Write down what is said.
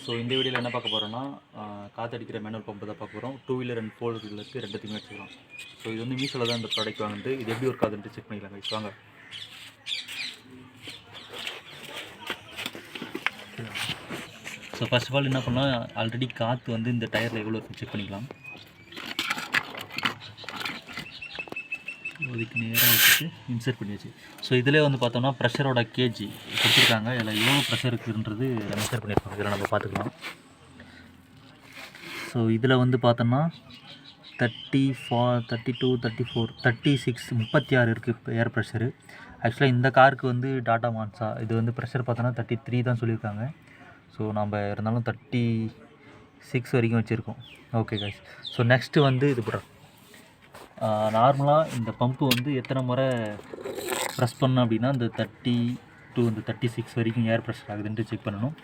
So இந்த வீடியோவில் என்ன பார்க்க போகிறோன்னா காற்றடிக்கிற மேனுவல் பம்பு தான் பார்க்க போகிறோம். 2 வீலர் அண்ட் 4 வீலருக்கு ரெண்டுத்தையுமே வச்சுக்கலாம். ஸோ இது வந்து மீஷோவில் தான் இந்த ப்ராடக்ட் வாங்குது. இது எப்படி ஒர்க் ஆகுதுன்ட்டு செக் பண்ணிக்கலாம் கைஸ். வாங்க. ஸோ ஃபர்ஸ்ட் ஆஃப் ஆல் என்ன பண்ணால், ஆல்ரெடி காற்று வந்து இந்த டயரில் எவ்வளோ இருக்குன்னு செக் பண்ணிக்கலாம். அதுக்கு நேராக வச்சுட்டு இன்சர்ட் பண்ணியாச்சு. ஸோ இதிலே வந்து பார்த்தோம்னா ப்ரெஷரோட கேஜி கொடுத்துருக்காங்க. இதில் எவ்வளோ ப்ரெஷர் இருக்குதுன்றது மெஷர் பண்ணியிருக்காங்க. இதில் நம்ம பார்த்துக்கலாம். ஸோ இதில் வந்து பார்த்தோம்னா 34, 32, 34, 36, 36 இருக்குது இப்போ ஏர் ப்ரெஷரு. ஆக்சுவலாக இந்த காருக்கு வந்து டாடா மான்சா இது வந்து ப்ரெஷர் பார்த்தோன்னா 33 தான் சொல்லியிருக்காங்க. ஸோ நம்ம இருந்தாலும் 36 வரைக்கும் வச்சுருக்கோம். Okay guys. ஸோ நெக்ஸ்ட்டு வந்து இது போடுறோம். நார்மலாக இந்த பம்பு வந்து எத்தனை முறை ப்ரெஸ் பண்ணோம் அப்படின்னா இந்த 32 இந்த 36 வரைக்கும் ஏர் ப்ரெஷர் ஆகுதுன்ட்டு செக் பண்ணணும்.